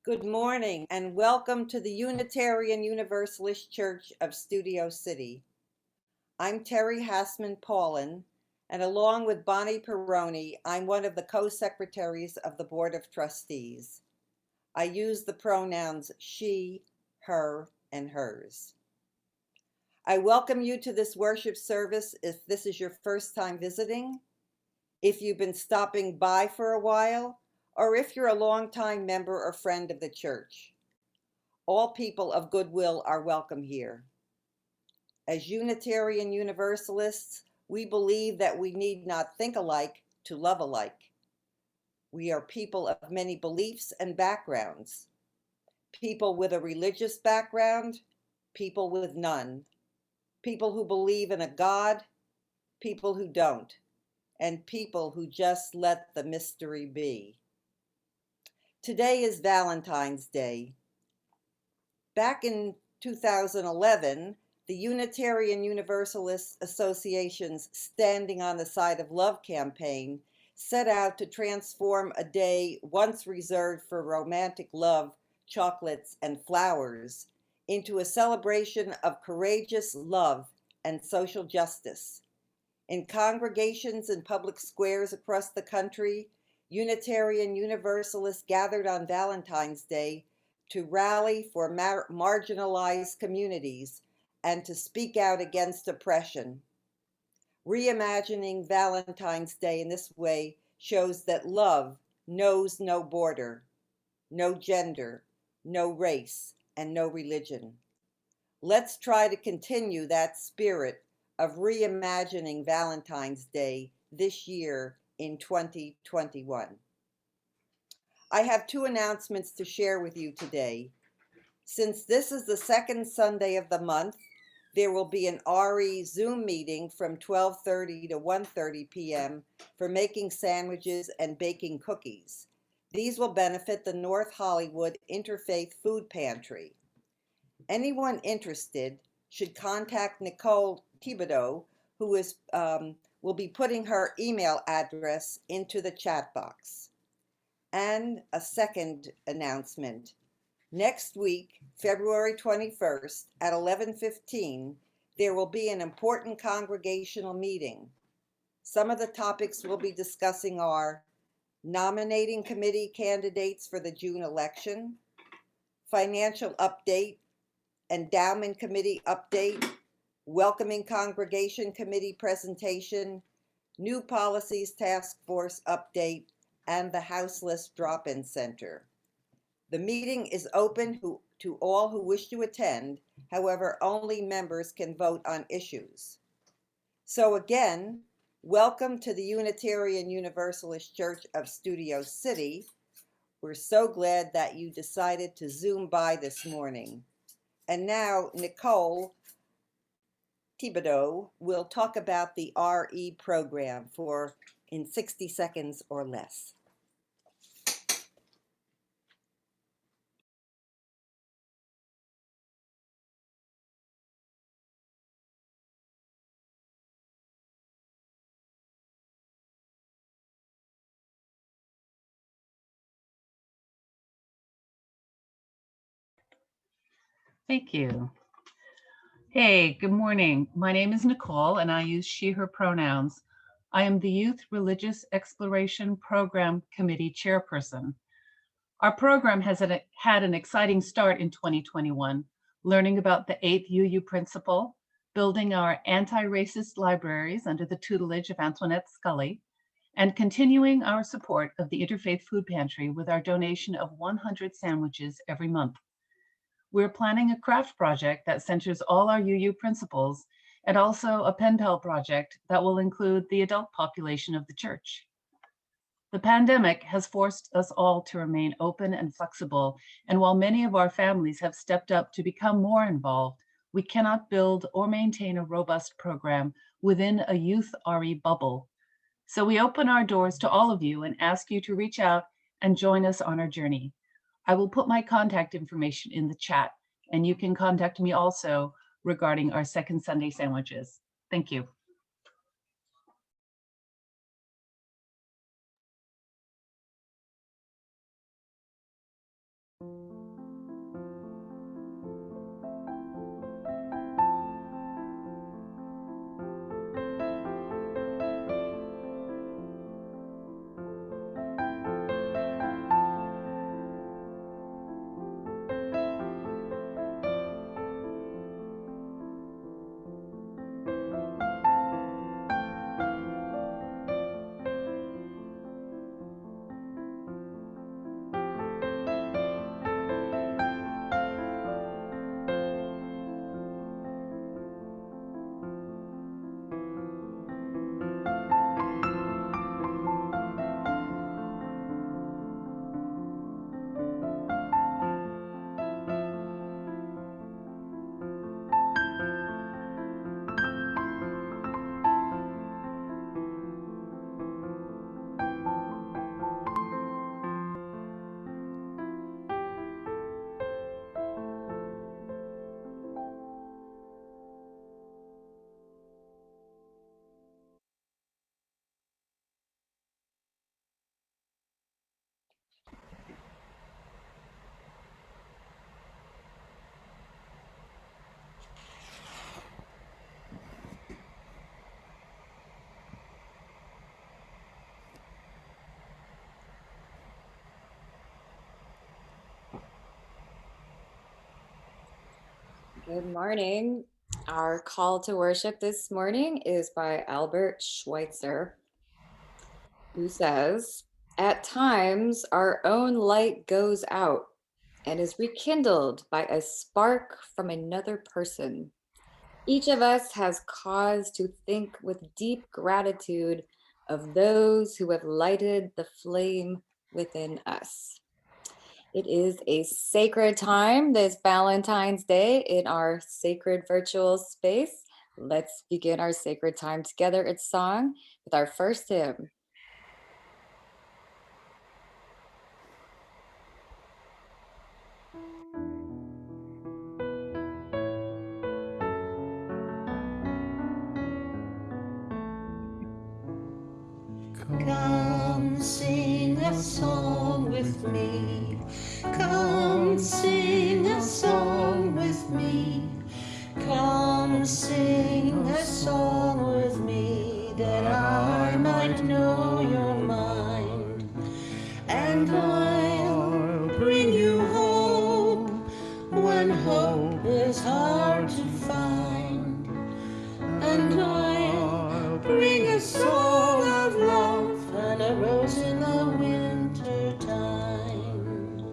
Good morning and welcome to the Unitarian Universalist Church of Studio City. I'm Terry Hassman-Paulin, and along with Bonnie Perroni, I'm one of the co-secretaries of the Board of Trustees. I use the pronouns she, her, and hers. I welcome you to this worship service if this is your first time visiting, if you've been stopping by for a while, or if you're a longtime member or friend of the church. All people of goodwill are welcome here. As Unitarian Universalists, we believe that we need not think alike to love alike. We are people of many beliefs and backgrounds. People with a religious background, people with none. People who believe in a God, people who don't, and people who just let the mystery be. Today is Valentine's Day. Back in 2011, the Unitarian Universalist Association's Standing on the Side of Love campaign set out to transform a day once reserved for romantic love, chocolates, and flowers into a celebration of courageous love and social justice. In congregations and public squares across the country, Unitarian Universalists gathered on Valentine's Day to rally for marginalized communities and to speak out against oppression. Reimagining Valentine's Day in this way shows that love knows no border, no gender, no race, and no religion. Let's try to continue that spirit of reimagining Valentine's Day this year in 2021. I have two announcements to share with you today. Since this is the second Sunday of the month, there will be an RE Zoom meeting from 12:30 to 1:30 p.m. for making sandwiches and baking cookies. These will benefit the North Hollywood Interfaith Food Pantry. Anyone interested should contact Nicole Thibodeau, who will be putting her email address into the chat box. And a second announcement. Next week, February 21st at 11:15, there will be an important congregational meeting. Some of the topics we'll be discussing are nominating committee candidates for the June election, financial update, endowment committee update, welcoming congregation committee presentation, new policies task force update, and the houseless drop-in center. The meeting is open to all who wish to attend. However, only members can vote on issues. So again, welcome to the Unitarian Universalist Church of Studio City. We're so glad that you decided to Zoom by this morning. And now Nicole Thibodeau will talk about the RE program in 60 seconds or less. Thank you. Hey, good morning. My name is Nicole and I use she, her pronouns. I am the Youth Religious Exploration Program Committee Chairperson. Our program has had an exciting start in 2021, learning about the 8th UU principle, building our anti-racist libraries under the tutelage of Antoinette Scully, and continuing our support of the Interfaith Food Pantry with our donation of 100 sandwiches every month. We're planning a craft project that centers all our UU principles and also a pen pal project that will include the adult population of the church. The pandemic has forced us all to remain open and flexible, and while many of our families have stepped up to become more involved, we cannot build or maintain a robust program within a youth RE bubble. So we open our doors to all of you and ask you to reach out and join us on our journey. I will put my contact information in the chat, and you can contact me also regarding our second Sunday sandwiches. Thank you. Good morning. Our call to worship this morning is by Albert Schweitzer, who says, "At times, our own light goes out and is rekindled by a spark from another person. Each of us has cause to think with deep gratitude of those who have lighted the flame within us." It is a sacred time, this Valentine's Day, in our sacred virtual space. Let's begin our sacred time together in song with our first hymn. Come sing a song with me. Come sing a song with me. Come sing a song with me that I might know your mind. And I'll bring you hope when hope is hard to find. And I'll bring a song of love and a rose in the winter time.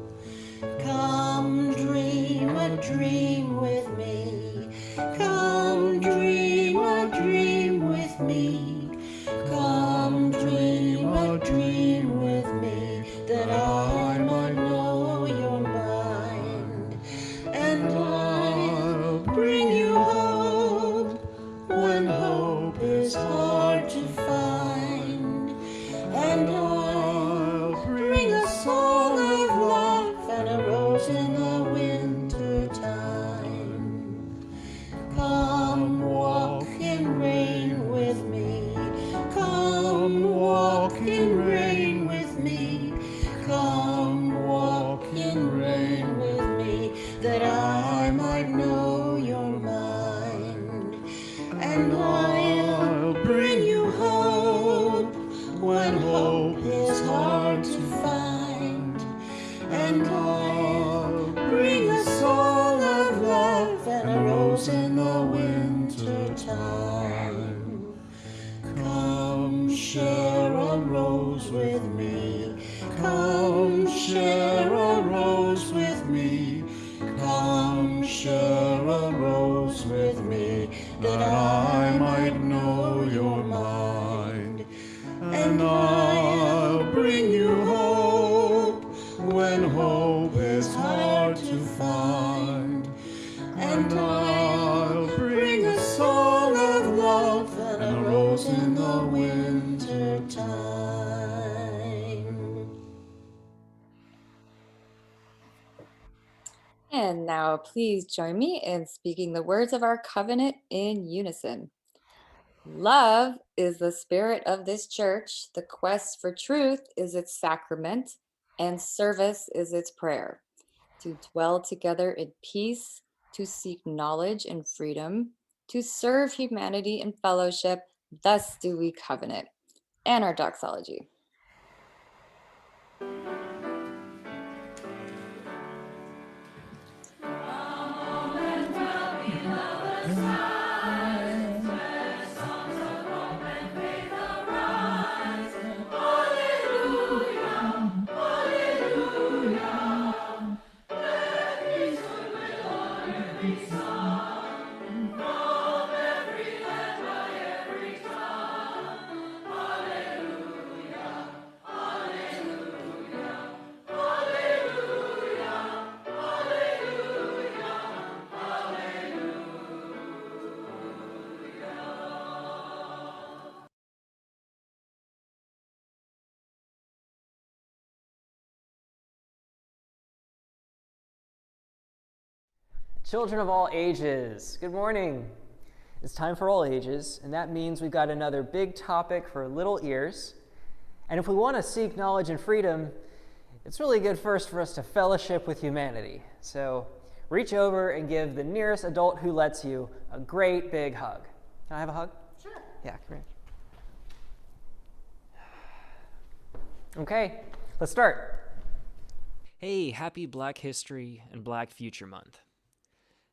Come dream a dream with me. Come dream a dream with me. Come dream a dream with me that I might know your mind. And I'll bring you hope when hope is hard to find. And I'll bring a song of love and a rose in the winter time. Come walk in rain with me. Come walk in rain with me. Come walk in rain with me that I might know your mind. And I'll bring you hope when hope is hard to find. And I'll bring a song of love and a rose in the winter time. Come share a rose with me. Come share a rose with me. Come share a rose with me that I might know your mind. And I'll bring you hope when hope is hard to find. And I'll bring a song of love and a rose in the winter time. And now please join me in speaking the words of our covenant in unison. Love is the spirit of this church. The quest for truth is its sacrament, and service is its prayer. To dwell together in peace, to seek knowledge and freedom, to serve humanity in fellowship, thus do we covenant. And our doxology. Children of all ages, good morning. It's time for all ages, and that means we've got another big topic for little ears. And if we want to seek knowledge and freedom, it's really good first for us to fellowship with humanity. So reach over and give the nearest adult who lets you a great big hug. Can I have a hug? Sure. Yeah, come here. Okay, let's start. Hey, happy Black History and Black Future Month.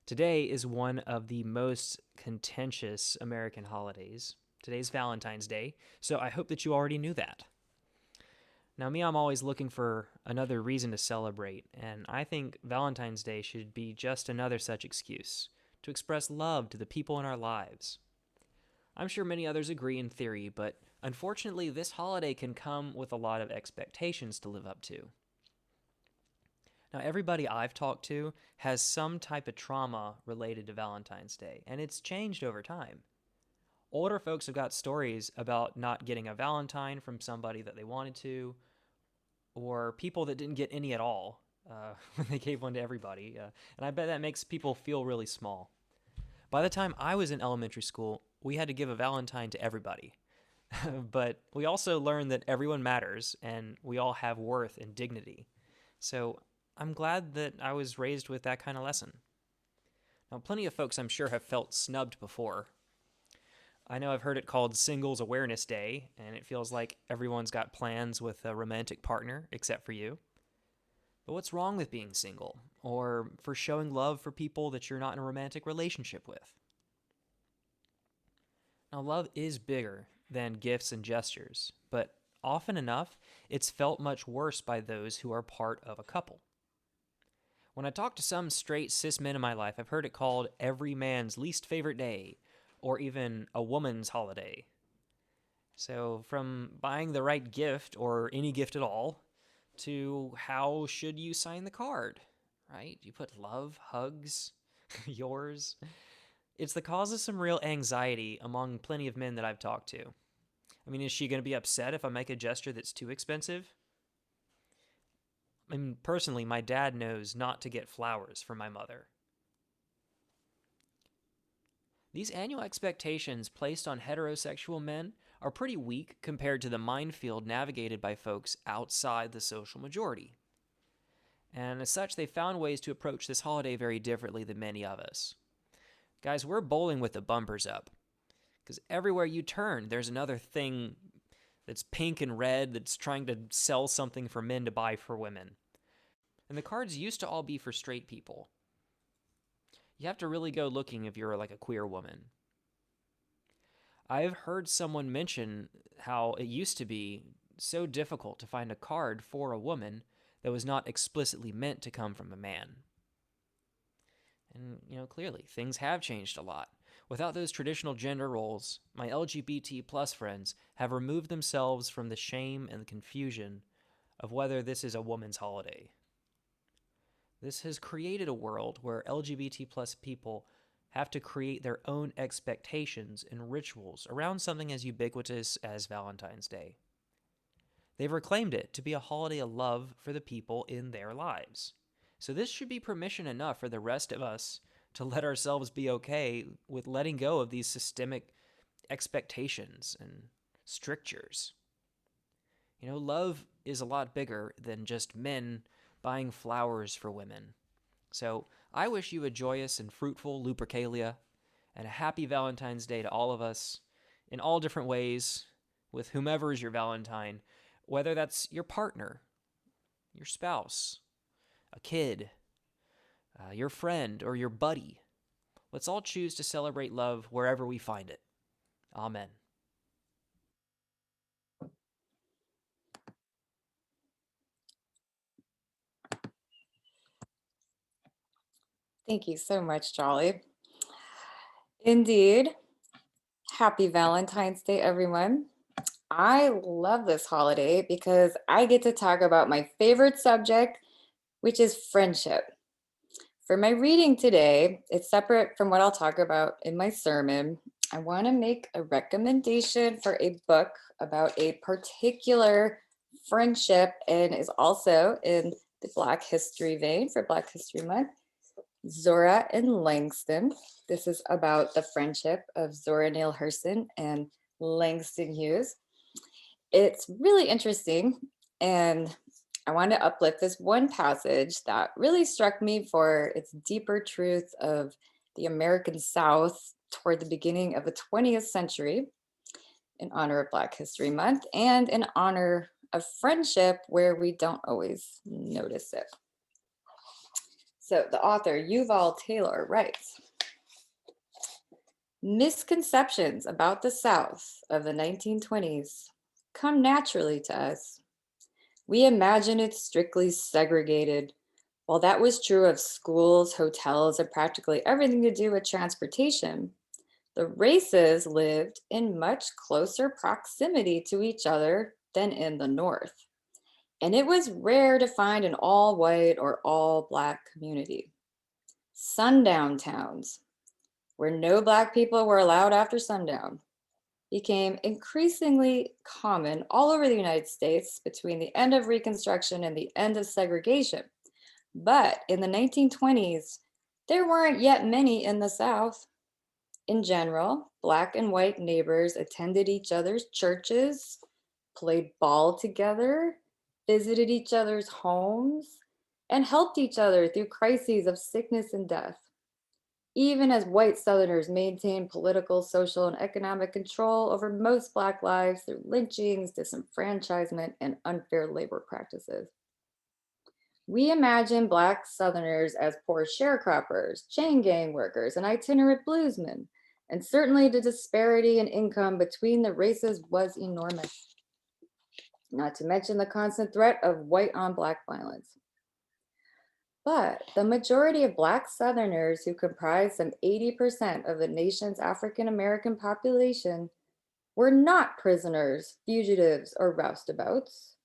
Today is one of the most contentious American holidays. Today's Valentine's Day, so I hope that you already knew that. Now, me, I'm always looking for another reason to celebrate, and I think Valentine's Day should be just another such excuse to express love to the people in our lives. I'm sure many others agree in theory, but unfortunately, this holiday can come with a lot of expectations to live up to. Now, everybody I've talked to has some type of trauma related to Valentine's Day, and it's changed over time. Older folks have got stories about not getting a Valentine from somebody that they wanted to, or people that didn't get any at all when they gave one to everybody. And I bet that makes people feel really small. By the time I was in elementary school, we had to give a Valentine to everybody. But we also learned that everyone matters and we all have worth and dignity. So I'm glad that I was raised with that kind of lesson. Now, plenty of folks I'm sure have felt snubbed before. I know I've heard it called Singles Awareness Day, and it feels like everyone's got plans with a romantic partner except for you. But what's wrong with being single, or for showing love for people that you're not in a romantic relationship with? Now, love is bigger than gifts and gestures, but often enough, it's felt much worse by those who are part of a couple. When I talk to some straight cis men in my life, I've heard it called every man's least favorite day, or even a woman's holiday. So from buying the right gift, or any gift at all, to how should you sign the card, right? You put love, hugs, yours. It's the cause of some real anxiety among plenty of men that I've talked to. I mean, is she going to be upset if I make a gesture that's too expensive? I mean, personally, my dad knows not to get flowers for my mother. These annual expectations placed on heterosexual men are pretty weak compared to the minefield navigated by folks outside the social majority. And as such, they found ways to approach this holiday very differently than many of us. Guys, we're bowling with the bumpers up, because everywhere you turn, there's another thing that's pink and red that's trying to sell something for men to buy for women. And the cards used to all be for straight people. You have to really go looking if you're like a queer woman. I've heard someone mention how it used to be so difficult to find a card for a woman that was not explicitly meant to come from a man. And, clearly, things have changed a lot. Without those traditional gender roles, my LGBT plus friends have removed themselves from the shame and the confusion of whether this is a woman's holiday. This has created a world where LGBT plus people have to create their own expectations and rituals around something as ubiquitous as Valentine's Day. They've reclaimed it to be a holiday of love for the people in their lives. So this should be permission enough for the rest of us to let ourselves be okay with letting go of these systemic expectations and strictures. Love is a lot bigger than just men buying flowers for women. So I wish you a joyous and fruitful Lupercalia and a happy Valentine's Day to all of us in all different ways with whomever is your Valentine, whether that's your partner, your spouse, a kid, your friend, or your buddy. Let's all choose to celebrate love wherever we find it. Amen. Thank you so much, Jolly. Indeed. Happy Valentine's Day, everyone. I love this holiday because I get to talk about my favorite subject, which is friendship. For my reading today, it's separate from what I'll talk about in my sermon. I want to make a recommendation for a book about a particular friendship and is also in the Black History vein for Black History Month. Zora and Langston. This is about the friendship of Zora Neale Hurston and Langston Hughes. It's really interesting, and I want to uplift this one passage that really struck me for its deeper truth of the American South toward the beginning of the 20th century in honor of Black History Month and in honor of friendship where we don't always notice it. So the author, Yuval Taylor, writes, misconceptions about the South of the 1920s come naturally to us. We imagine it strictly segregated. While that was true of schools, hotels, and practically everything to do with transportation, the races lived in much closer proximity to each other than in the North. And it was rare to find an all-white or all-Black community. Sundown towns, where no Black people were allowed after sundown, became increasingly common all over the United States between the end of Reconstruction and the end of segregation. But in the 1920s, there weren't yet many in the South. In general, Black and white neighbors attended each other's churches, played ball together, visited each other's homes, and helped each other through crises of sickness and death. Even as white Southerners maintained political, social, and economic control over most Black lives through lynchings, disenfranchisement, and unfair labor practices. We imagine Black Southerners as poor sharecroppers, chain gang workers, and itinerant bluesmen, and certainly the disparity in income between the races was enormous, not to mention the constant threat of white on Black violence. But the majority of Black Southerners, who comprise some 80% of the nation's African American population, were not prisoners, fugitives, or roustabouts.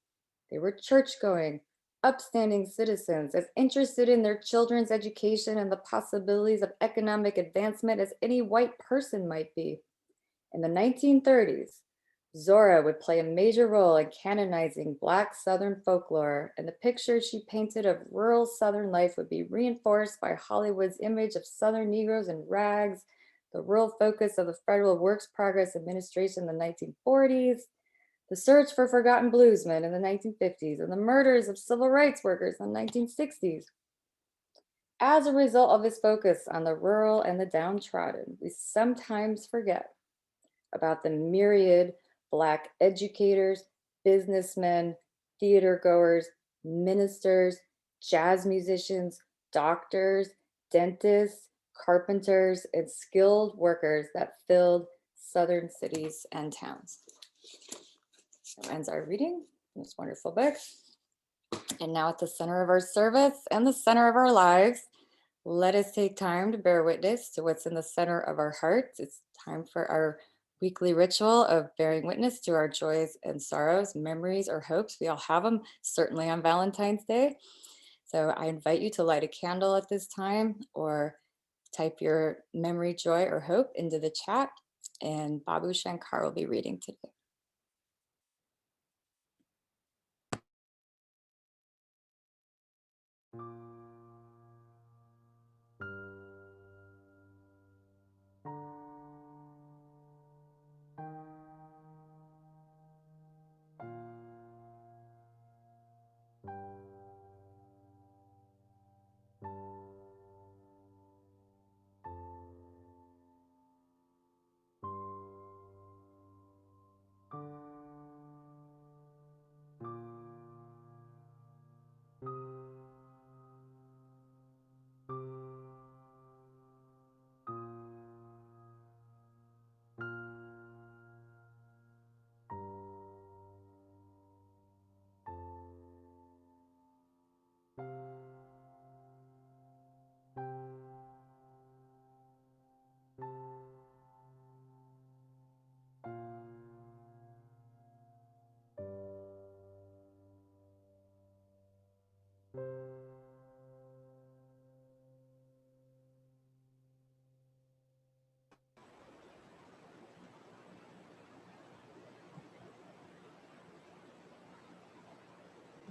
They were church-going, upstanding citizens, as interested in their children's education and the possibilities of economic advancement as any white person might be. In the 1930s, Zora would play a major role in canonizing Black Southern folklore, and the picture she painted of rural Southern life would be reinforced by Hollywood's image of Southern Negroes in rags, the rural focus of the Federal Works Progress Administration in the 1940s, the search for forgotten bluesmen in the 1950s, and the murders of civil rights workers in the 1960s. As a result of his focus on the rural and the downtrodden, we sometimes forget about the myriad Black educators, businessmen, theater goers, ministers, jazz musicians, doctors, dentists, carpenters, and skilled workers that filled Southern cities and towns. That ends our reading from this wonderful book. And now at the center of our service and the center of our lives, let us take time to bear witness to what's in the center of our hearts. It's time for our weekly ritual of bearing witness to our joys and sorrows, memories or hopes. We all have them, certainly on Valentine's Day. So I invite you to light a candle at this time or type your memory, joy, or hope into the chat. And Babu Shankar will be reading today.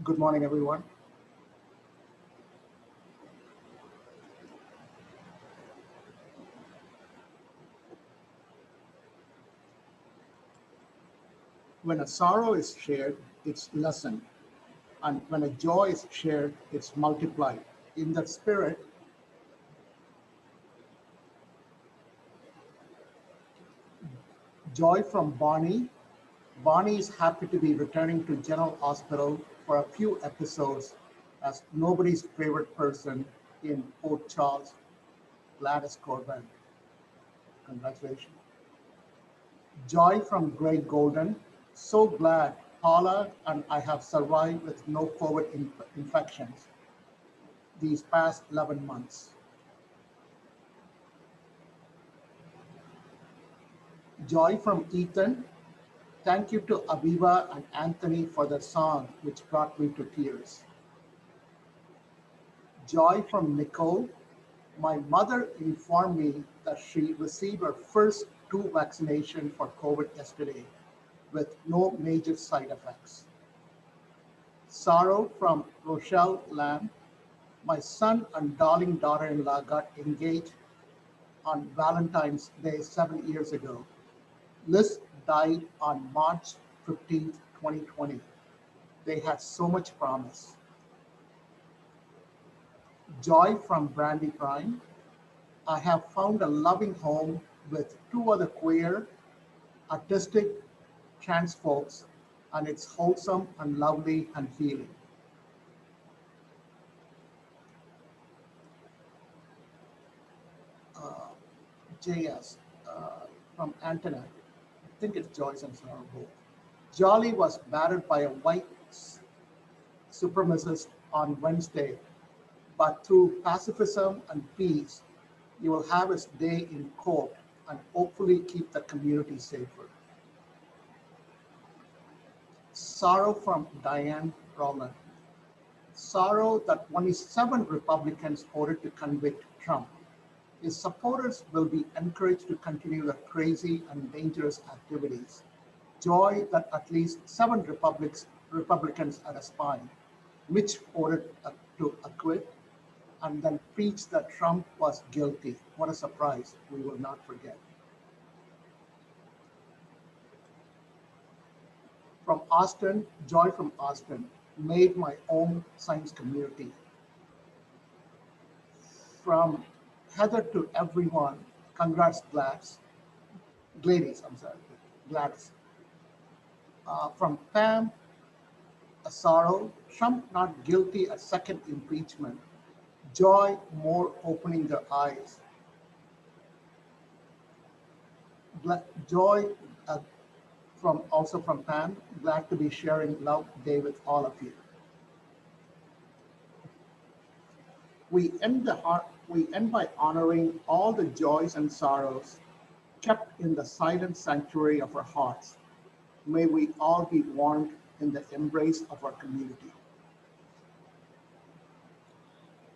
Good morning, everyone. When a sorrow is shared, it's lessened. And when a joy is shared, it's multiplied. In that spirit, joy from Bonnie. Bonnie is happy to be returning to General Hospital for a few episodes as nobody's favorite person in Port Charles, Gladys Corbin. Congratulations. Joy from Greg Golden. So glad Paula and I have survived with no COVID infections these past 11 months. Joy from Ethan. Thank you to Aviva and Anthony for the song, which brought me to tears. Joy from Nicole. My mother informed me that she received her first 2 vaccination for COVID yesterday with no major side effects. Sorrow from Rochelle Lamb. My son and darling daughter-in-law got engaged on Valentine's Day 7 years ago. Liz died on March 15th, 2020. They had so much promise. Joy from Brandy Prime. I have found a loving home with 2 other queer, artistic, trans folks, and it's wholesome and lovely and healing. JS from Antenna. I think it's Joyce and Sarah both. Jolly was battered by a white supremacist on Wednesday, but through pacifism and peace, you will have his day in court and hopefully keep the community safer. Sorrow from Diane Rowland. Sorrow that only 7 Republicans voted to convict Trump. His supporters will be encouraged to continue the crazy and dangerous activities. Joy that at least 7 Republicans at a spine. Mitch voted to acquit and then preached that Trump was guilty. What a surprise, we will not forget. From Austin, Joy from Austin, made my own science community. From Heather to everyone, congrats Gladys, I'm sorry, Gladys. From Pam, a sorrow, Trump not guilty a second impeachment. Joy more opening their eyes. Joy also from Pam, glad to be sharing Love Day with all of you. We end by honoring all the joys and sorrows kept in the silent sanctuary of our hearts. May we all be warmed in the embrace of our community.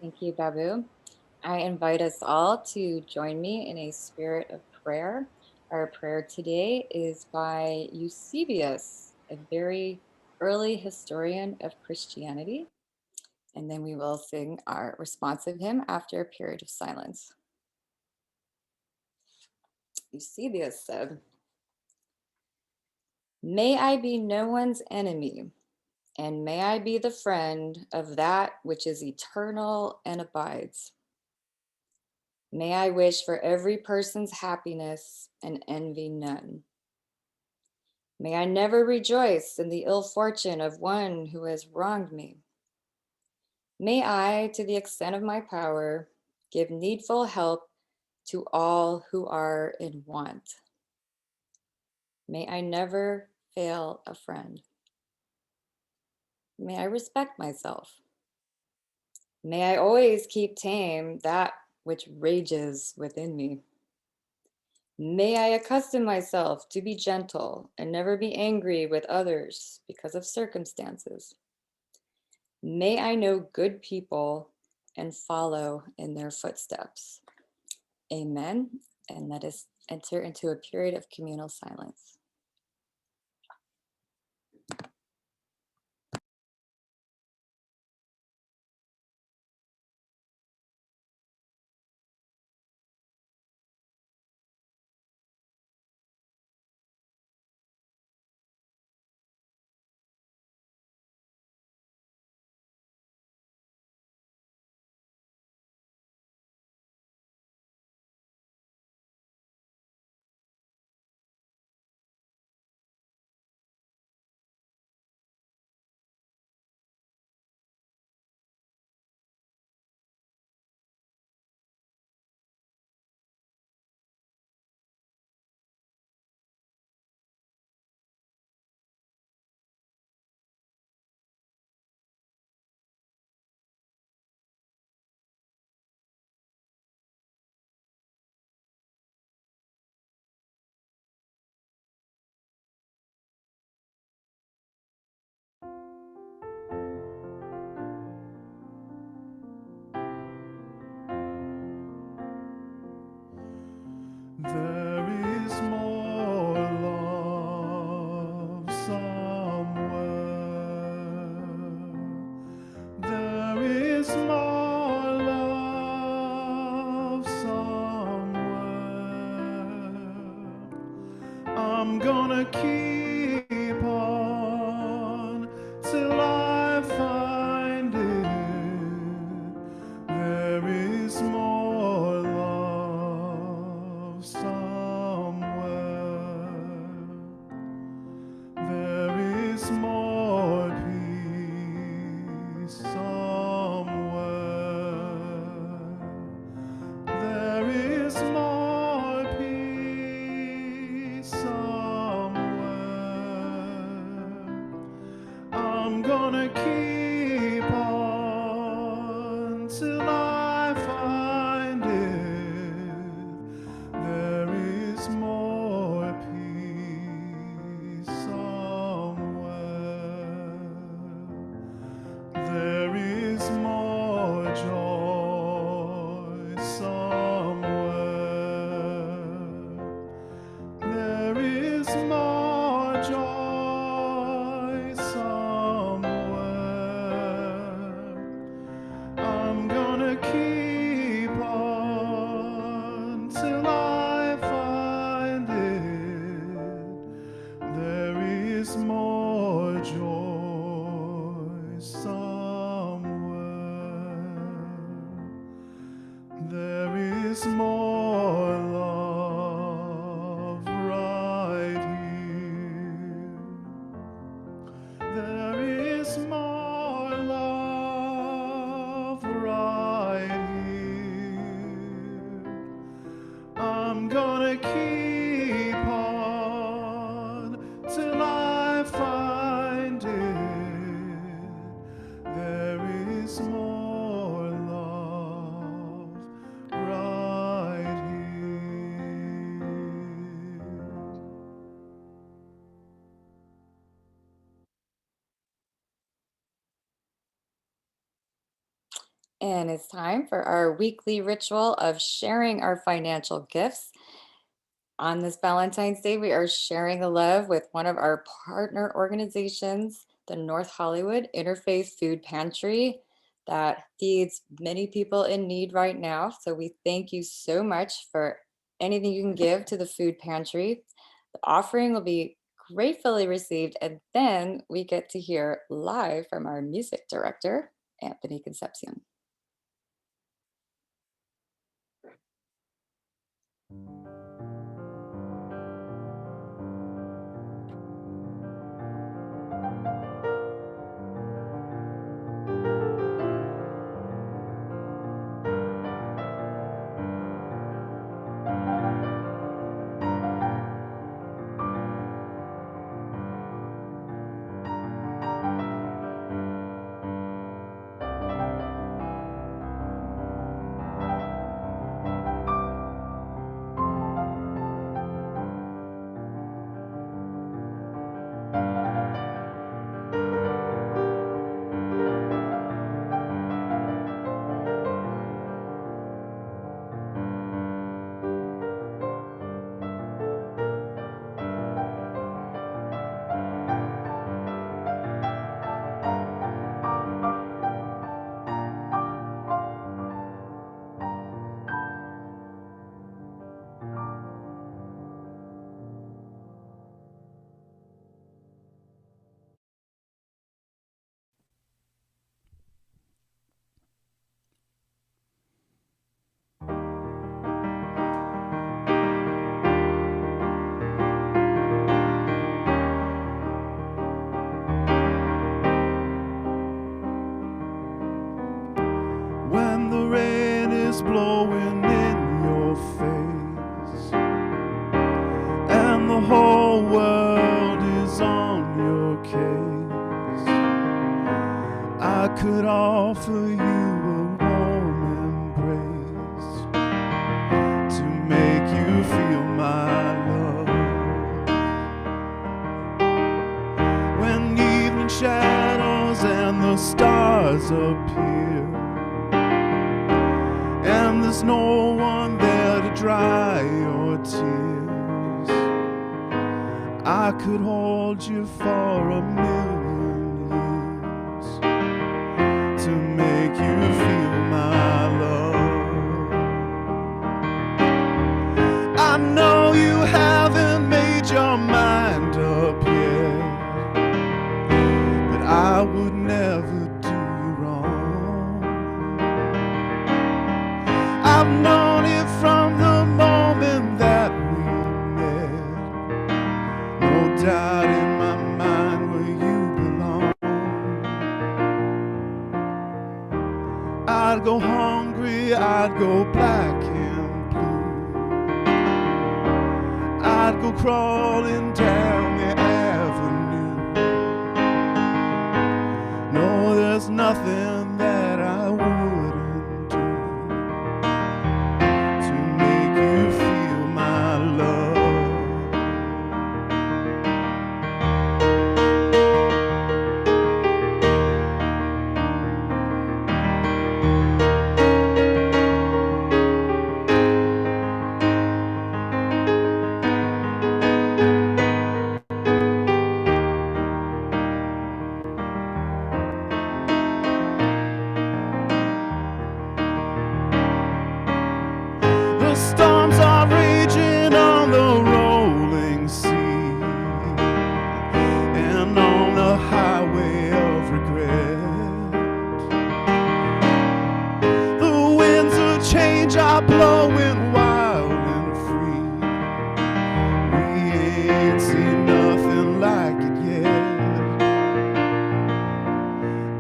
Thank you, Babu. I invite us all to join me in a spirit of prayer. Our prayer today is by Eusebius, a very early historian of Christianity. And then we will sing our responsive hymn after a period of silence. Eusebius said, "May I be no one's enemy, and may I be the friend of that which is eternal and abides. May I wish for every person's happiness and envy none. May I never rejoice in the ill fortune of one who has wronged me. May I, to the extent of my power, give needful help to all who are in want. May I never fail a friend. May I respect myself. May I always keep tame that which rages within me. May I accustom myself to be gentle and never be angry with others because of circumstances. May I know good people and follow in their footsteps. Amen. And let us enter into a period of communal silence. There is more love somewhere. There is more love somewhere. I'm gonna keep on till I find it. There is more love somewhere. There is more peace somewhere. There is more peace somewhere. I'm gonna keep on till I find it. There is more peace somewhere. There is more joy somewhere. There is more joy somewhere. I'm gonna keep on till I find it. There is more joy somewhere. There is more love right here. There is more love right here. I'm gonna keep on till I find it. There is more love right here. And it's time for our weekly ritual of sharing our financial gifts. On this Valentine's Day, we are sharing the love with one of our partner organizations, the North Hollywood Interfaith Food Pantry, that feeds many people in need right now. So we thank you so much for anything you can give to the food pantry. The offering will be gratefully received, and then we get to hear live from our music director, Anthony Concepcion. When the rain is blowing in your face and the whole world is on your case, I could offer you a warm embrace to make you feel my love. When evening shadows and the stars appear and there's no one there to dry your tears. I could hold you for 1,000,000 years to make you feel my love. I know you haven't made your mind up yet, but I would never do you wrong. I've known it from the moment that we met. No doubt in my mind where you belong. I'd go hungry, I'd go black and blue. I'd go crawling down the avenue. No, there's nothing that I wouldn't do to make you feel my love. The storms are raging on the rolling sea and on the highway of regret. The winds of change are blowing wild and free. We ain't seen nothing like it yet.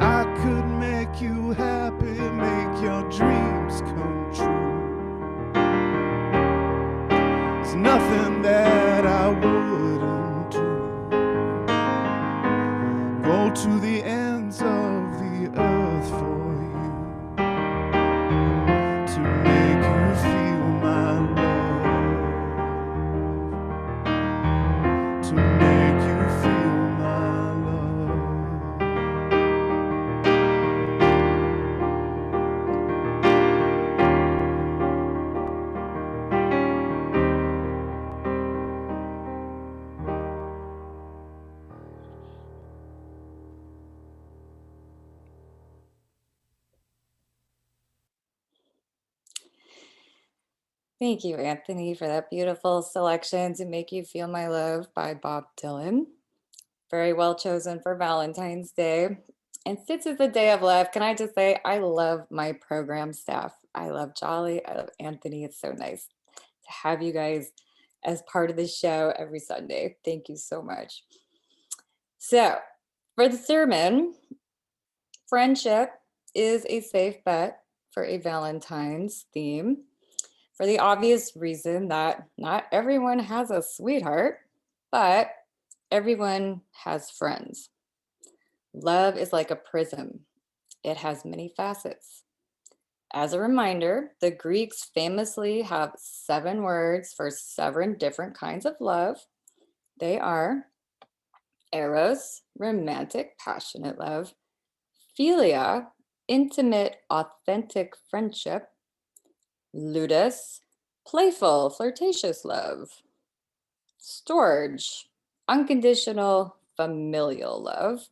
I could make you happy, make your dreams come true. There's nothing that I wouldn't do. Go to the ends of the earth for you to make you feel my love. To make you feel my love. Thank you, Anthony, for that beautiful selection, To Make You Feel My Love by Bob Dylan. Very well chosen for Valentine's Day. And since it's a day of love, can I just say I love my program staff. I love Jolly. I love Anthony. It's so nice to have you guys as part of the show every Sunday. Thank you so much. So, for the sermon, friendship is a safe bet for a Valentine's theme, for the obvious reason that not everyone has a sweetheart, but everyone has friends. Love is like a prism. It has many facets. As a reminder, the Greeks famously have 7 words for 7 different kinds of love. They are eros, romantic, passionate love; philia, intimate, authentic friendship; ludus, playful, flirtatious love; storge, unconditional, familial love;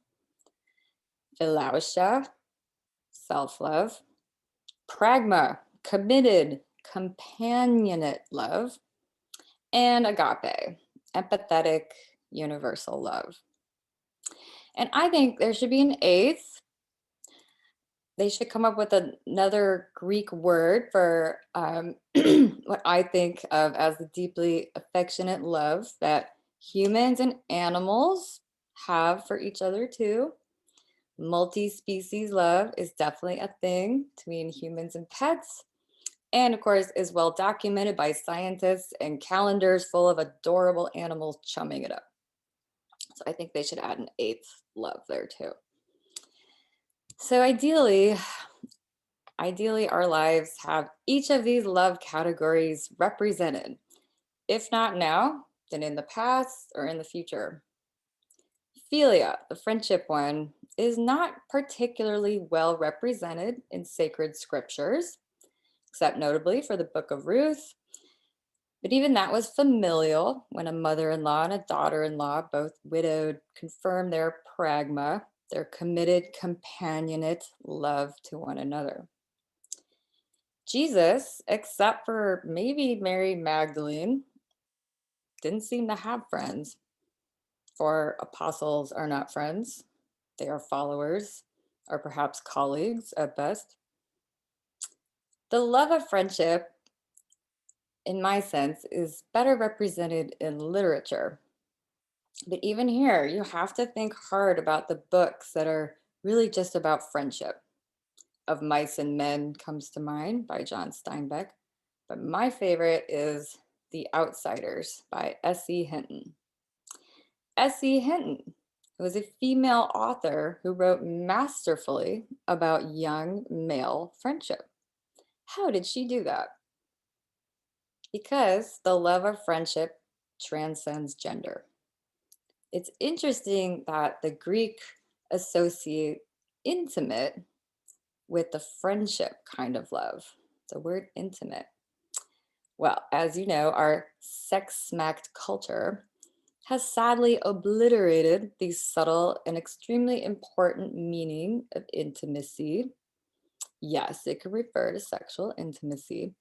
philautia, self-love; pragma, committed, companionate love; and agape, empathetic, universal love. And I think there should be an 8th. They should come up with another Greek word for what I think of as the deeply affectionate love that humans and animals have for each other too. Multi-species love is definitely a thing between humans and pets, and of course is well documented by scientists and calendars full of adorable animals chumming it up. So I think they should add an 8th love there too. So ideally our lives have each of these love categories represented. If not now, then in the past or in the future. Philia, the friendship one, is not particularly well represented in sacred scriptures, except notably for the book of Ruth But even that was familial when a mother-in-law and a daughter-in-law, both widowed, confirmed their pragma, their committed companionate love to one another. Jesus, except for maybe Mary Magdalene, didn't seem to have friends. For apostles are not friends, they are followers, or perhaps colleagues at best. The love of friendship, in my sense, is better represented in literature. But even here, you have to think hard about the books that are really just about friendship. Of Mice and Men comes to mind by John Steinbeck, but my favorite is The Outsiders by S.E. Hinton. S.E. Hinton was a female author who wrote masterfully about young male friendship. How did she do that? Because the love of friendship transcends gender. It's interesting that the Greek associate intimate with the friendship kind of love, the word intimate. Well, as you know, our sex-smacked culture has sadly obliterated the subtle and extremely important meaning of intimacy. Yes, it could refer to sexual intimacy,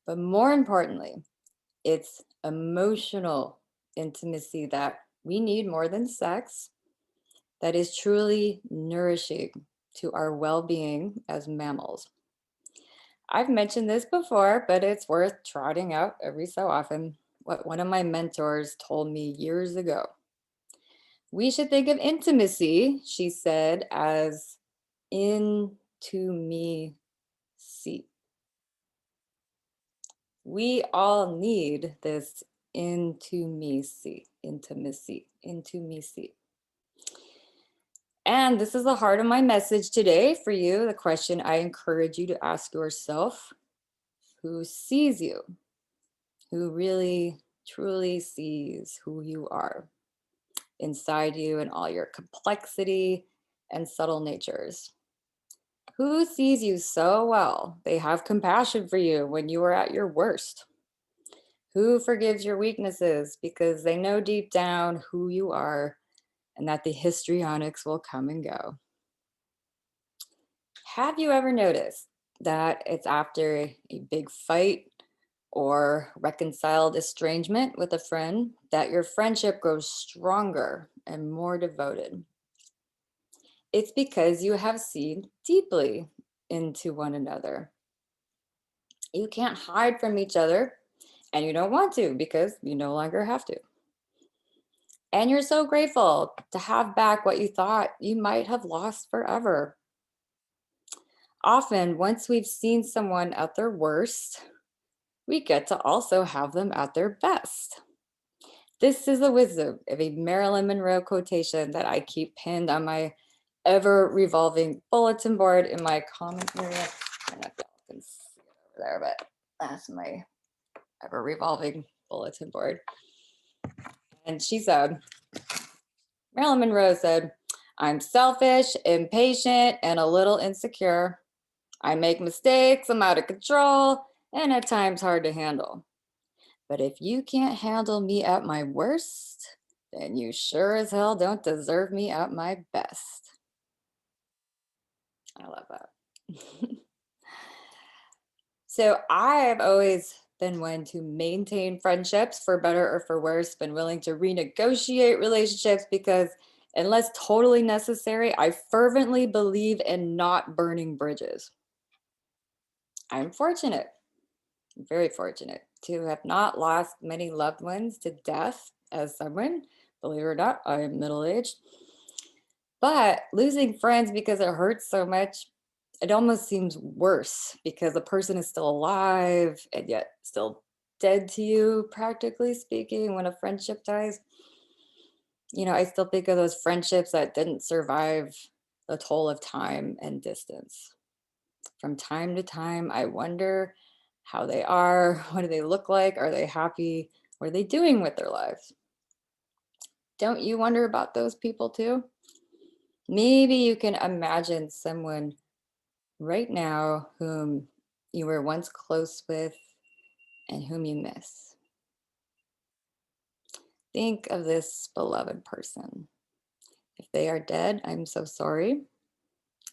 but more importantly, it's emotional intimacy that we need more than sex, that is truly nourishing to our well-being as mammals. I've mentioned this before, but it's worth trotting out every so often what one of my mentors told me years ago. We should think of intimacy, she said, as into me see. We all need this intimacy. And this is the heart of my message today for you. The question I encourage you to ask yourself: who sees you? Who really, truly sees who you are inside you and all your complexity and subtle natures? Who sees you so well they have compassion for you when you are at your worst? Who forgives your weaknesses because they know deep down who you are and that the histrionics will come and go? Have you ever noticed that it's after a big fight or reconciled estrangement with a friend that your friendship grows stronger and more devoted? It's because you have seen deeply into one another. You can't hide from each other, and you don't want to because you no longer have to. And you're so grateful to have back what you thought you might have lost forever. Often, once we've seen someone at their worst, we get to also have them at their best. This is the wisdom of a Marilyn Monroe quotation that I keep pinned on my ever-revolving bulletin board in my common area. I don't know if y'all can see it over there, but that's my ever-revolving bulletin board. And she said, Marilyn Monroe said, "I'm selfish, impatient, and a little insecure. I make mistakes, I'm out of control, and at times hard to handle. But if you can't handle me at my worst, then you sure as hell don't deserve me at my best." I love that. So I've always been one to maintain friendships, for better or for worse, been willing to renegotiate relationships because unless totally necessary, I fervently believe in not burning bridges. I'm fortunate, very fortunate, to have not lost many loved ones to death as someone. Believe it or not, I am middle-aged. But losing friends because it hurts so much, it almost seems worse because the person is still alive and yet still dead to you, practically speaking, when a friendship dies. You know, I still think of those friendships that didn't survive the toll of time and distance. From time to time, I wonder how they are. What do they look like? Are they happy? What are they doing with their lives? Don't you wonder about those people too? Maybe you can imagine someone right now whom you were once close with and whom you miss. think of this beloved person. If they are dead, I'm so sorry.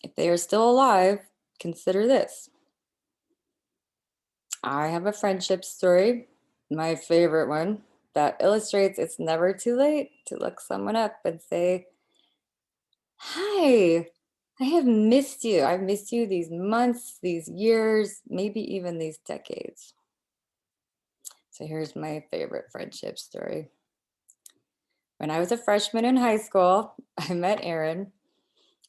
If they are still alive, consider this. I have a friendship story, my favorite one, that illustrates it's never too late to look someone up and say, hi, I have missed you. I've missed you these months, these years, maybe even these decades. So here's my favorite friendship story. When I was a freshman in high school, I met Erin,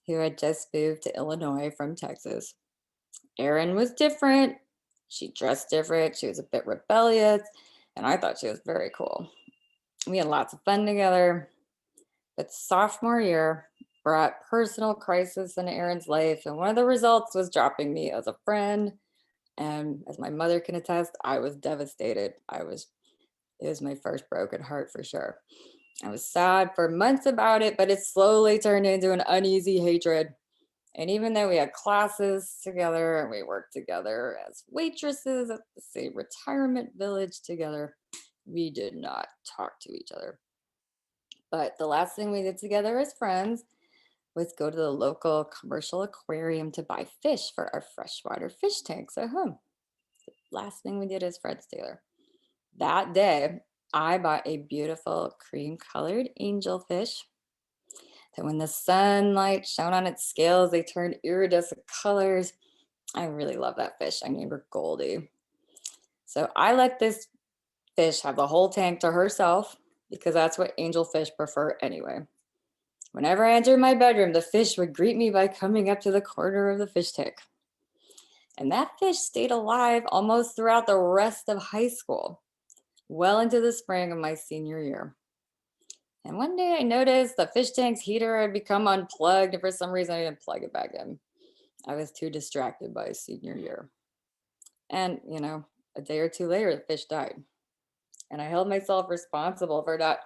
who had just moved to Illinois from Texas. Erin was different. She dressed different. She was a bit rebellious, and I thought she was very cool. We had lots of fun together. But sophomore year brought personal crisis in Erin's life, and one of the results was dropping me as a friend. And as my mother can attest, I was devastated. It was my first broken heart for sure. I was sad for months about it, but it slowly turned into an uneasy hatred. And even though we had classes together and we worked together as waitresses at the same retirement village together, we did not talk to each other. But the last thing we did together as friends was go to the local commercial aquarium to buy fish for our freshwater fish tanks at home. Last thing we did as friends together. That day, I bought a beautiful cream-colored angelfish that when the sunlight shone on its scales, they turned iridescent colors. I really love that fish. I named her Goldie. So I let this fish have the whole tank to herself because that's what angelfish prefer anyway. Whenever I entered my bedroom, the fish would greet me by coming up to the corner of the fish tank. And that fish stayed alive almost throughout the rest of high school, well into the spring of my senior year. And one day I noticed the fish tank's heater had become unplugged, and for some reason I didn't plug it back in. I was too distracted by senior year. And, a day or two later, the fish died. And I held myself responsible for not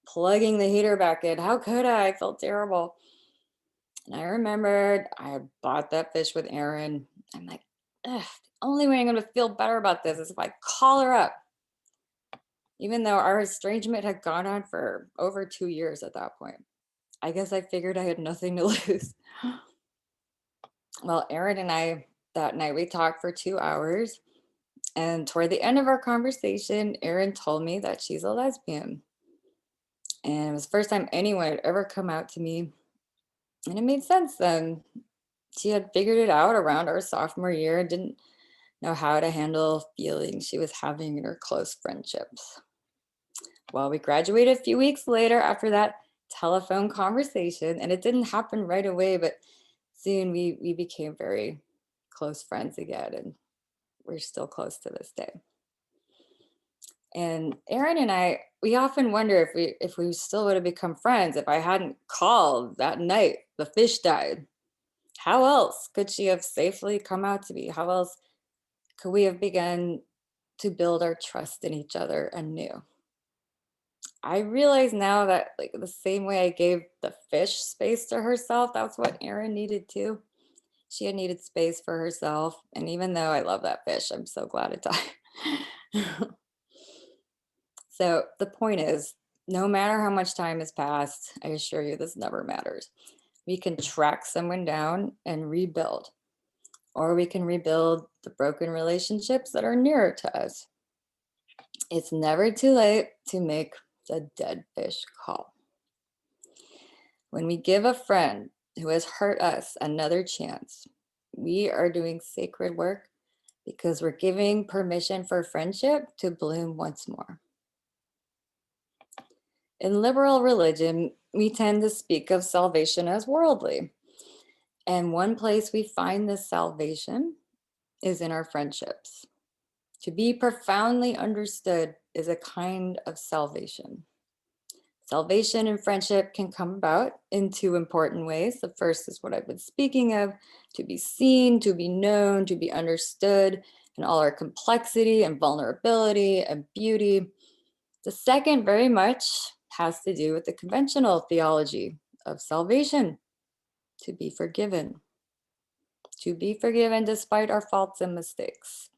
plugging the heater back in. How could I? I felt terrible. And I remembered I had bought that fish with Erin. I'm like, ugh, the only way I'm going to feel better about this is if I call her up. Even though our estrangement had gone on for over 2 years at that point. I guess I figured I had nothing to lose. Well, Erin and I, that night, we talked for 2 hours. And toward the end of our conversation, Erin told me that she's a lesbian. And it was the first time anyone had ever come out to me. And it made sense then. She had figured it out around our sophomore year and didn't know how to handle feelings she was having in her close friendships. Well, we graduated a few weeks later after that telephone conversation, and it didn't happen right away, but soon we became very close friends again, and we're still close to this day. And Erin and I, we often wonder if we still would have become friends if I hadn't called that night the fish died. How else could she have safely come out to me? How else could we have begun to build our trust in each other anew? I realize now that like the same way I gave the fish space to herself, that's what Erin needed too. She had needed space for herself. And even though I love that fish, I'm so glad it died. So the point is, no matter how much time has passed, I assure you this never matters. We can track someone down and rebuild, or we can rebuild the broken relationships that are nearer to us. It's never too late to make the dead fish call. When we give a friend who has hurt us another chance, we are doing sacred work because we're giving permission for friendship to bloom once more. In liberal religion, we tend to speak of salvation as worldly. And one place we find this salvation is in our friendships. To be profoundly understood is a kind of salvation. Salvation and friendship can come about in 2 important ways. The first is what I've been speaking of, to be seen, to be known, to be understood in all our complexity and vulnerability and beauty. The second very much has to do with the conventional theology of salvation, to be forgiven despite our faults and mistakes.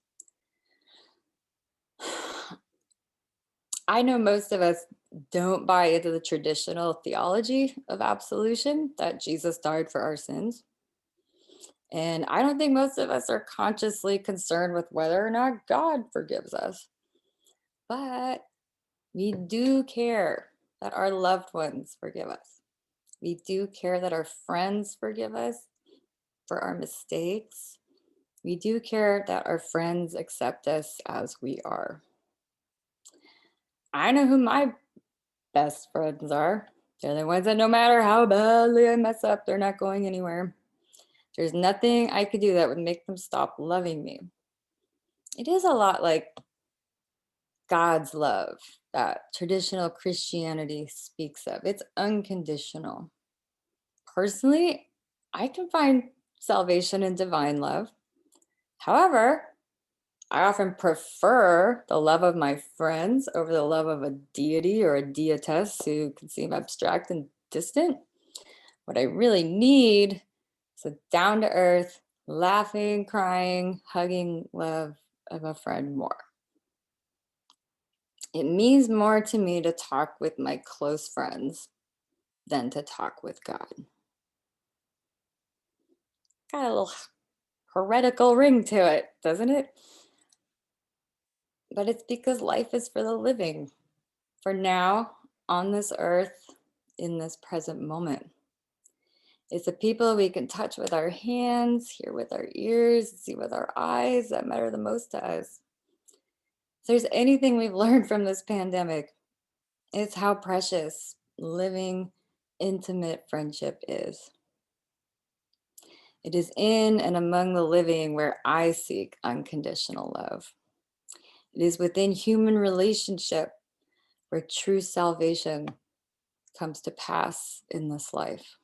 I know most of us don't buy into the traditional theology of absolution, that Jesus died for our sins. And I don't think most of us are consciously concerned with whether or not God forgives us. But we do care that our loved ones forgive us. We do care that our friends forgive us for our mistakes. We do care that our friends accept us as we are. I know who my best friends are. They're the ones that no matter how badly I mess up, they're not going anywhere. There's nothing I could do that would make them stop loving me. It is a lot like God's love that traditional Christianity speaks of. It's unconditional. Personally, I can find salvation in divine love. However, I often prefer the love of my friends over the love of a deity or a deitess who can seem abstract and distant. What I really need is a down to earth, laughing, crying, hugging love of a friend more. It means more to me to talk with my close friends than to talk with God. Got a little heretical ring to it, doesn't it? But it's because life is for the living, for now, on this earth, in this present moment. It's the people we can touch with our hands, hear with our ears, see with our eyes that matter the most to us. If there's anything we've learned from this pandemic, it's how precious living, intimate friendship is. It is in and among the living where I seek unconditional love. It is within human relationship where true salvation comes to pass in this life.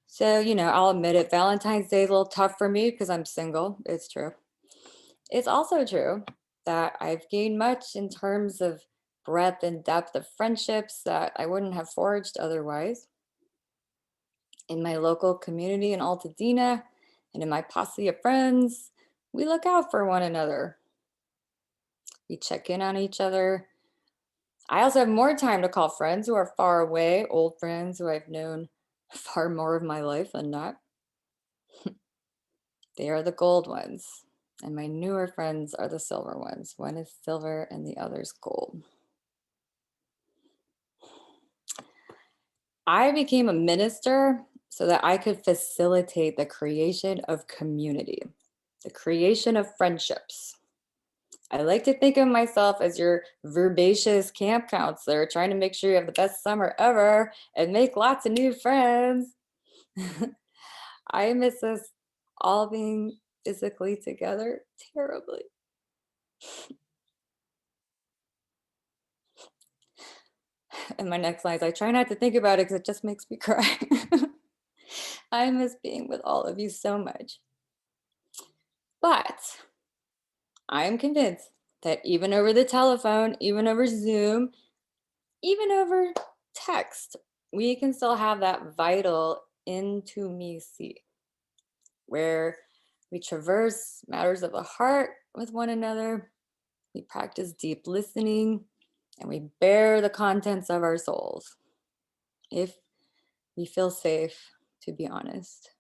So, I'll admit it, Valentine's Day is a little tough for me because I'm single. It's true. It's also true that I've gained much in terms of breadth and depth of friendships that I wouldn't have forged otherwise. In my local community in Altadena and in my posse of friends, we look out for one another. We check in on each other. I also have more time to call friends who are far away, old friends who I've known far more of my life than not. They are the gold ones, and my newer friends are the silver ones. One is silver and the other's gold. I became a minister so that I could facilitate the creation of community, the creation of friendships. I like to think of myself as your verbaceous camp counselor, trying to make sure you have the best summer ever and make lots of new friends. I miss us all being physically together terribly. And my next line is, I try not to think about it because it just makes me cry. I miss being with all of you so much. But I am convinced that even over the telephone, even over Zoom, even over text, we can still have that vital intimacy where we traverse matters of the heart with one another, we practice deep listening, and we bear the contents of our souls if we feel safe to be honest.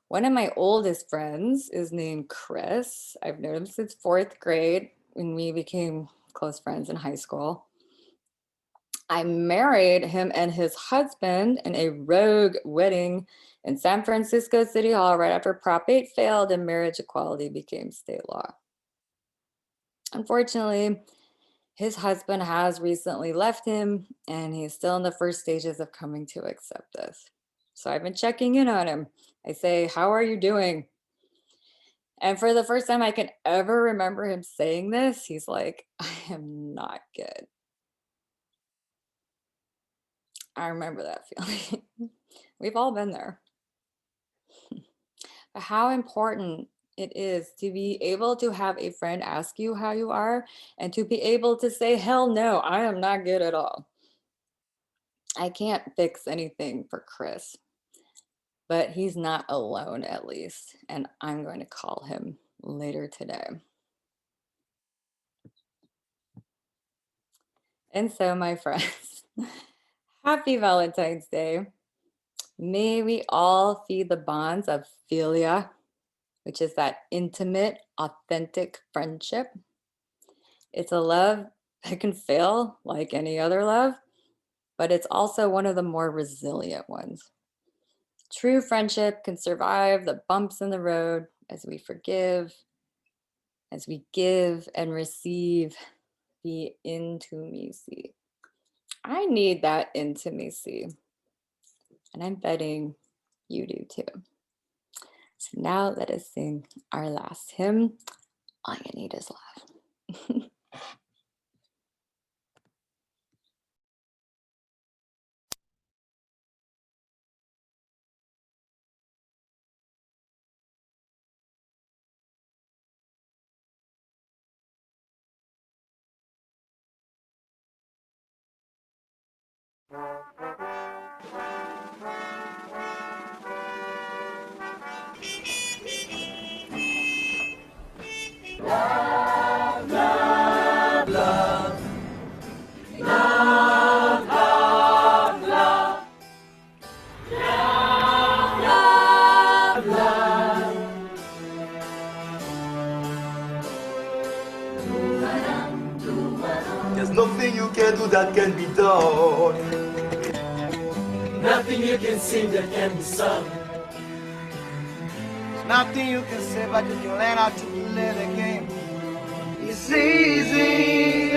One of my oldest friends is named Chris. I've known him since 4th grade when we became close friends in high school. I married him and his husband in a rogue wedding in San Francisco City Hall right after Prop 8 failed and marriage equality became state law. Unfortunately, his husband has recently left him and he's still in the first stages of coming to accept this. So I've been checking in on him. I say, how are you doing? And for the first time I can ever remember him saying this, he's like, I am not good. I remember that feeling. We've all been there. But how important it is to be able to have a friend ask you how you are and to be able to say, hell no, I am not good at all. I can't fix anything for Chris. but he's not alone at least, and I'm going to call him later today. And so, my friends, happy Valentine's Day. May we all feed the bonds of philia, which is that intimate, authentic friendship. It's a love that can fail like any other love, but it's also one of the more resilient ones. True friendship can survive the bumps in the road as we forgive, as we give and receive the intimacy. I need that intimacy, and I'm betting you do too. So now let us sing our last hymn, All You Need Is Love. There's nothing you can do that can be done. Nothing you can sing that can be sung. There's nothing you can say, but you can learn how to play the game. It's easy.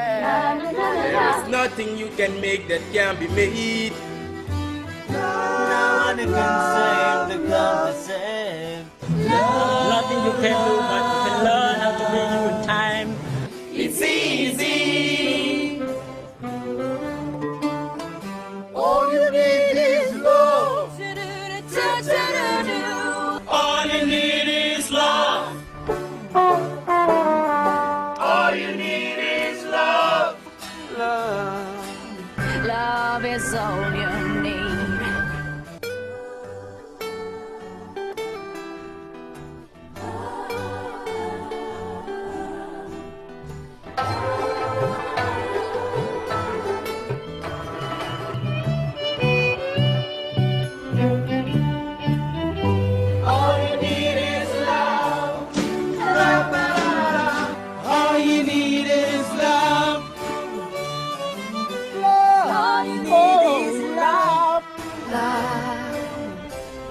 There's nothing you can make that can be made. No one can save the God save. Nothing you can do, but you can learn how to bring you in time. It's easy. All you need is love. All you need is love. All you need is love. Love is all you need. All you need is love. All you need is love. All you need is love.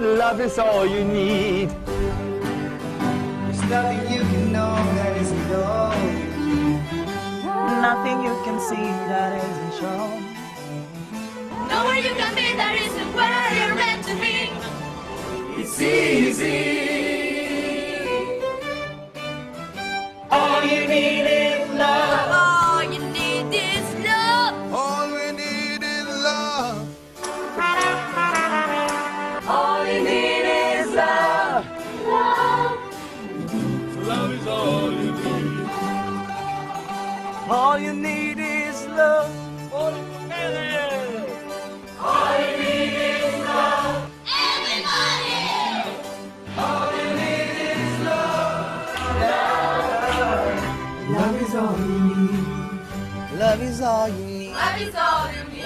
Love is all you need. There's nothing you can know that isn't known. Nothing you can see that isn't shown. Nowhere you can be that isn't where you're meant to be. It's easy. All you need is love. All you need is love. All we need is love. All you need is love. Love is all you need. All you need is love. All you need is love. Everybody. All you need is love. Love is all you need. Love is all you need. Love is all you need.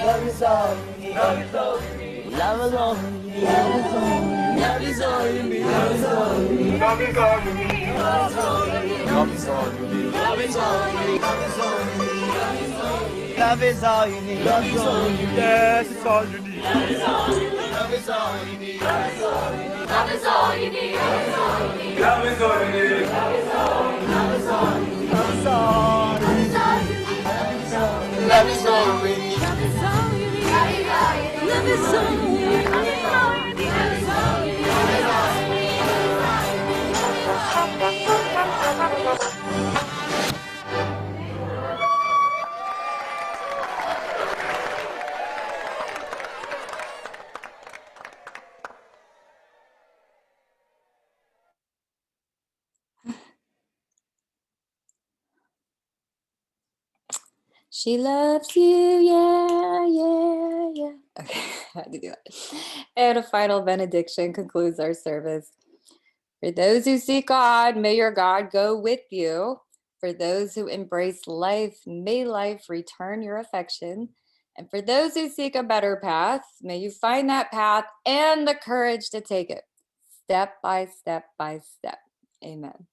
Love is all you need. Love is all you need. Love is all you need. Love is all you need. Love is all you need. Love is all you need. Love is all you need. Love is all you need. Love is all you need. Love is all you need. Love is all you need. Yes, it's all you need. Love is all you need. Love is all you need. Love is all you need. Love is all you need. Love is all you need. Love is all you need. Love is all you need. Love is all you need. Love is all. Love is all you need. Love is all we need. Love is all you need. Love is all you need. Love is all you need. Love is all you need. Love is all you need. She loves you, yeah, yeah, yeah. Okay, I had to do that. And a final benediction concludes our service. For those who seek God, may your God go with you. For those who embrace life, may life return your affection. And for those who seek a better path, may you find that path and the courage to take it, step by step by step. Amen.